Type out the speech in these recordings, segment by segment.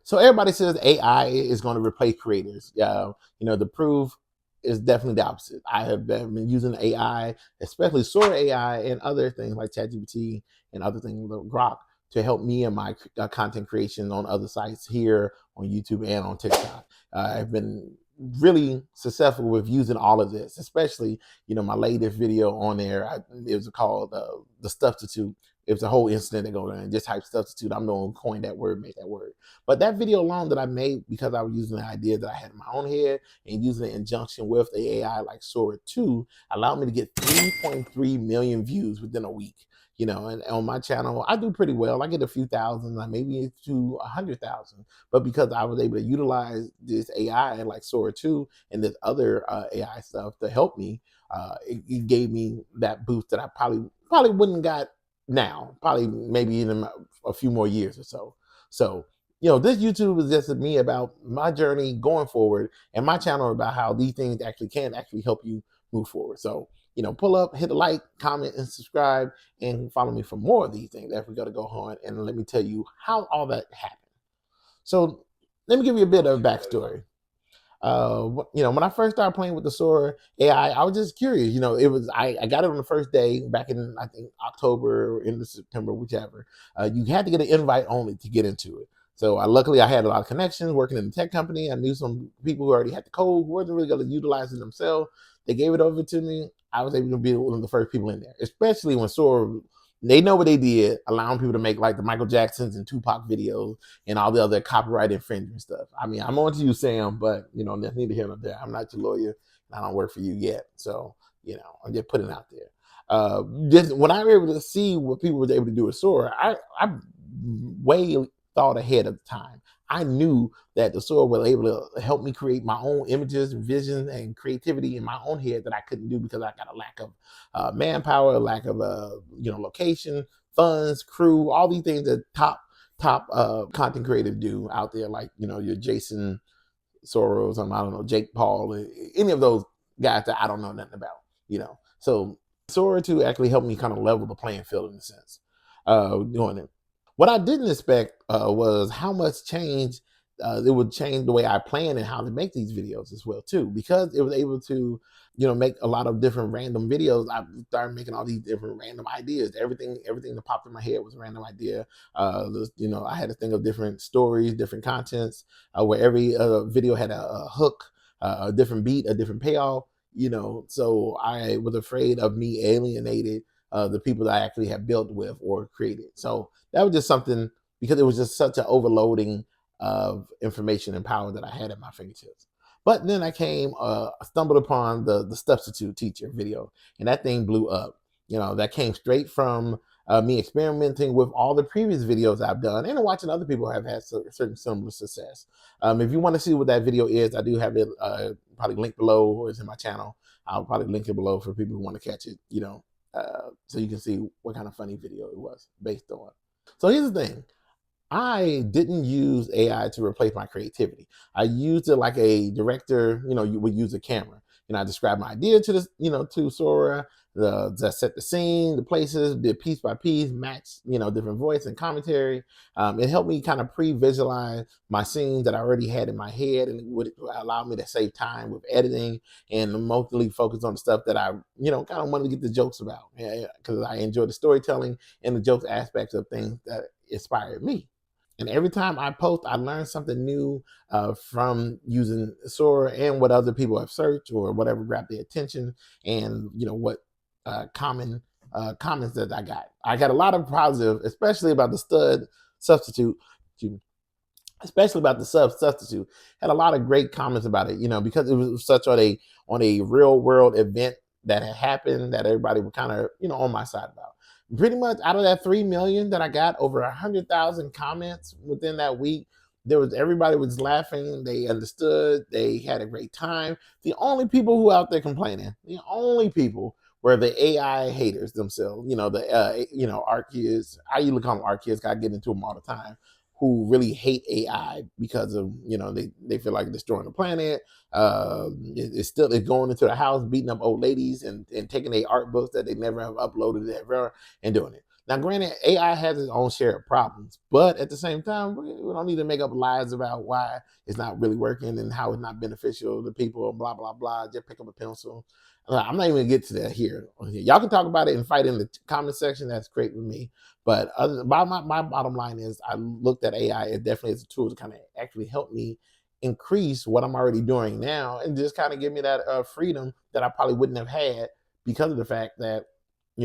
So everybody says AI is going to replace creators. The proof is definitely the opposite. I have been using AI, especially Sora AI and other things like ChatGPT and other things like Grok to help me in my content creation on other sites here on YouTube and on TikTok. I've been really successful with using all of this, especially my latest video on there. It was called the substitute. It was a whole incident that goes on. Just type substitute. I'm the one who coined that word, made that word. But that video alone that I made because I was using the idea that I had in my own head and using it in conjunction with the AI like Sora 2 allowed me to get 3.3 million views within a week. And on my channel, I do pretty well. I get a few thousand, like maybe to 100,000. But because I was able to utilize this AI like Sora 2 and this other AI stuff to help me, it gave me that boost that I probably wouldn't got now, probably maybe in a few more years or so. So, this YouTube is just me about my journey going forward and my channel about how these things can help you move forward. So, pull up, hit a like, comment, and subscribe, and follow me for more of these things as we got to go on. And let me tell you how all that happened. So, let me give you a bit of a backstory. When I first started playing with the Sora AI, I was just curious. I got it on the first day back in I think October or into September, whichever. You had to get an invite only to get into it. So luckily I had a lot of connections working in the tech company. I knew some people who already had the code who wasn't really going to utilize it themselves. They gave it over to me. I was able to be one of the first people in there, especially when Sora. They know what they did, allowing people to make like the Michael Jacksons and Tupac videos and all the other copyright infringement stuff. I mean, I'm on to you, Sam, but that's neither here nor there. I'm not your lawyer, and I don't work for you yet. So, I'm just putting it out there. Just when I was able to see what people were able to do with Sora, I way thought ahead of the time. I knew that the Sora was able to help me create my own images and visions and creativity in my own head that I couldn't do because I got a lack of manpower, a lack of location, funds, crew, all these things that top content creators do out there, like your Jason Soros, I don't know, Jake Paul, any of those guys that I don't know nothing about. So Sora 2 actually helped me kind of level the playing field in a sense, doing it. What I didn't expect was how much change it would change the way I plan and how to make these videos as well too, because it was able to, make a lot of different random videos. I started making all these different random ideas. Everything that popped in my head was a random idea. I had to think of different stories, different contents, where every video had a hook, a different beat, a different payoff. So I was afraid of me alienated the people that I actually have built with or created. So that was just something, because it was just such an overloading of information and power that I had at my fingertips. But then I stumbled upon the substitute teacher video, and that thing blew up. That came straight from me experimenting with all the previous videos I've done and watching other people have had certain similar success. If you want to see what that video is, I do have it probably linked below, or it's in my channel. I'll probably link it below for people who want to catch it, so you can see what kind of funny video it was based on. So here's the thing. I didn't use AI to replace my creativity. I used it like a director, you would use a camera. I described my idea to this, to Sora, set the scene, the places, did piece by piece, match, different voice and commentary. It helped me kind of pre-visualize my scenes that I already had in my head, and it would allow me to save time with editing and mostly focus on the stuff that I, kind of wanted to get the jokes about, because I enjoy the storytelling and the jokes aspects of things that inspired me. And every time I post, I learn something new from using Sora and what other people have searched or whatever grabbed their attention, and what common comments that I got. I got a lot of positive, especially about the substitute. Especially about the substitute, had a lot of great comments about it. Because it was such on a real world event that had happened that everybody was kind of on my side about. Pretty much out of that 3 million that I got, over 100,000 comments within that week. Everybody was laughing. They understood. They had a great time. The only people who out there complaining, the only people were the AI haters themselves. Art kids. I usually call them art kids. I get into them all the time, who really hate AI because of, they feel like destroying the planet. It's going into the house, beating up old ladies and taking their art books that they never have uploaded ever and doing it. Now, granted, AI has its own share of problems, but at the same time, we don't need to make up lies about why it's not really working and how it's not beneficial to people and blah, blah, blah. Just pick up a pencil. I'm not even going to get to that here. Y'all can talk about it and fight in the comment section. That's great with me. But my bottom line is I looked at AI as definitely as a tool to kind of actually help me increase what I'm already doing now and just kind of give me that freedom that I probably wouldn't have had because of the fact that,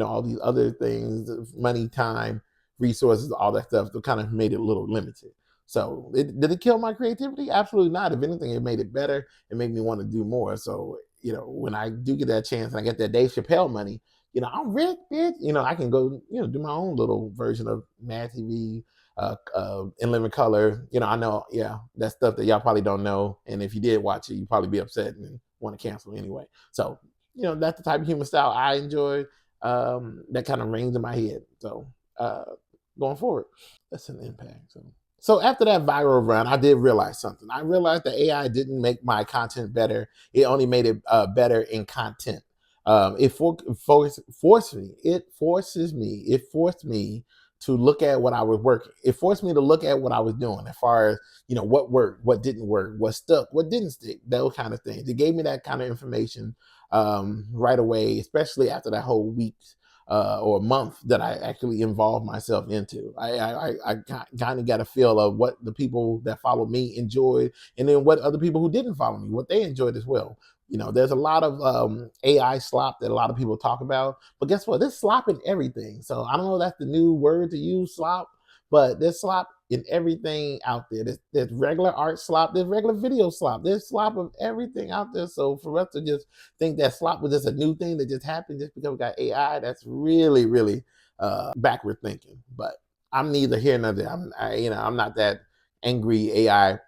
all these other things, money, time, resources, all that stuff, that kind of made it a little limited. So did it kill my creativity? Absolutely not. If anything, it made it better. It made me want to do more. So, when I do get that chance and I get that Dave Chappelle money, I'm rich, bitch. I can go, do my own little version of Mad TV, in living color. I know, yeah, that's stuff that y'all probably don't know. And if you did watch it, you'd probably be upset and want to cancel anyway. So, that's the type of human style I enjoy. That kind of rings in my head. So, going forward, that's an impact. So after that viral run, I did realize something. I realized that AI didn't make my content better. It only made it better in content. Forced me. It forced me to look at what I was working. It forced me to look at what I was doing as far as, what worked, what didn't work, what stuck, what didn't stick, those kind of things. It gave me that kind of information right away, especially after that whole week or a month that I actually involved myself into. I kind of got a feel of what the people that followed me enjoyed, and then what other people who didn't follow me, what they enjoyed as well. There's a lot of AI slop that a lot of people talk about, but guess what? There's slop in everything. So I don't know if that's the new word to use, slop, but there's slop in everything out there. There's regular art slop, there's regular video slop, there's slop of everything out there. So for us to just think that slop was just a new thing that just happened just because we got AI, that's really, really backward thinking. But I'm neither here nor there. I'm not that angry AI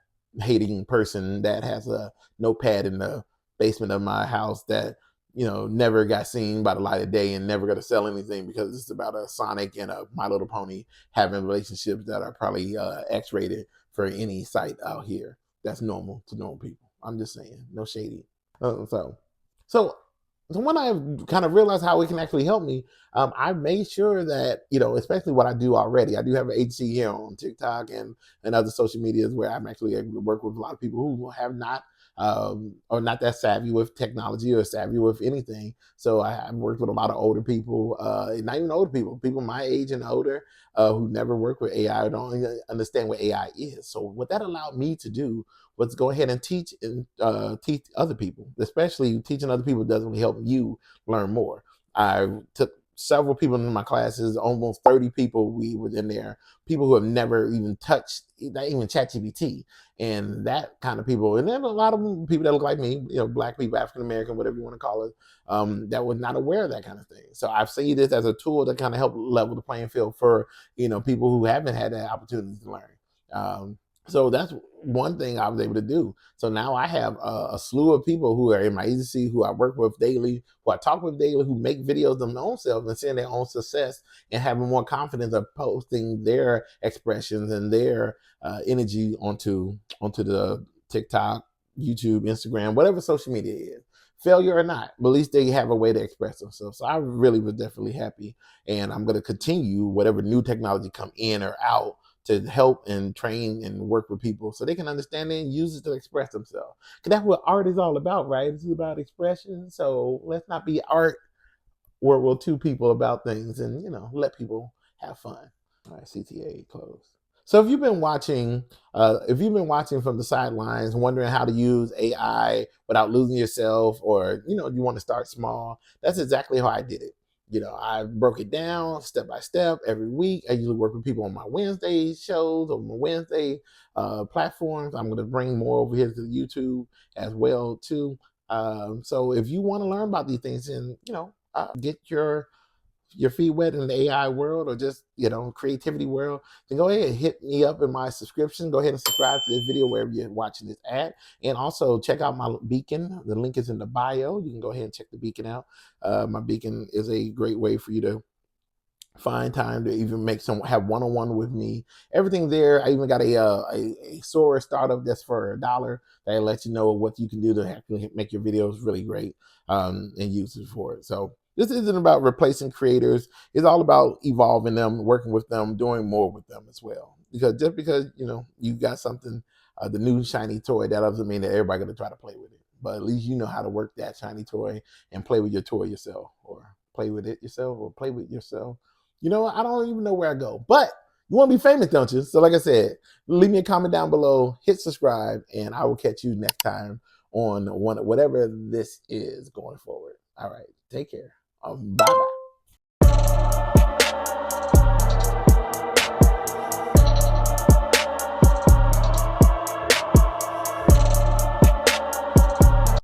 hating person that has a notepad in the basement of my house that never got seen by the light of day and never going to sell anything because it's about a Sonic and a My Little Pony having relationships that are probably X-rated for any site out here. That's normal to normal people. I'm just saying, no shady. So when I kind of realized how it can actually help me, I made sure that, especially what I do already, I do have an agency here on TikTok and other social medias where I'm actually able to work with a lot of people who have not or not that savvy with technology or savvy with anything. So I've worked with a lot of older people, not even older people my age and older, who never worked with AI or don't even understand what AI is. So what that allowed me to do was go ahead and teach other people, especially teaching other people doesn't really help you learn more. I took several people in my classes, almost 30 people we were in there, people who have never even touched, not even ChatGPT, and that kind of people. And then a lot of them, people that look like me, Black people, African American, whatever you want to call it, that was not aware of that kind of thing. So I've seen this as a tool to kind of help level the playing field for, people who haven't had that opportunity to learn. So that's one thing I was able to do. So now I have a slew of people who are in my agency, who I work with daily, who I talk with daily, who make videos of their own selves and seeing their own success and having more confidence of posting their expressions and their energy onto the TikTok, YouTube, Instagram, whatever social media is. Failure or not, but at least they have a way to express themselves. So I really was definitely happy, and I'm going to continue whatever new technology come in or out to help and train and work with people so they can understand it and use it to express themselves. Because that's what art is all about, right? It's about expression. So let's not be art World War II people about things and, let people have fun. All right, CTA closed. So if you've been watching from the sidelines, wondering how to use AI without losing yourself, or you want to start small, that's exactly how I did it. I broke it down step by step every week. I usually work with people on my Wednesday shows, on my Wednesday platforms. I'm going to bring more over here to YouTube as well too. So if you want to learn about these things and get your feet wet in the AI world, or just creativity world, then go ahead and hit me up in my subscription. Go ahead and subscribe to this video wherever you're watching this at, and also check out my beacon. The link is in the bio. You can go ahead and check the beacon out. My beacon is a great way for you to find time to even have one-on-one with me. Everything there. I even got a Sora startup that's for $1 that lets you know what you can do to actually make your videos really great, and use it for it. So This isn't about replacing creators. It's all about evolving them, working with them, doing more with them as well. Because just because you got something, the new shiny toy, that doesn't mean that everybody's gonna try to play with it. But at least you know how to work that shiny toy and play with your toy yourself, or play with it yourself, or play with yourself. I don't even know where I go, but you want to be famous, don't you? So, like I said, leave me a comment down below, hit subscribe, and I will catch you next time on whatever this is going forward. All right, take care. Bye bye.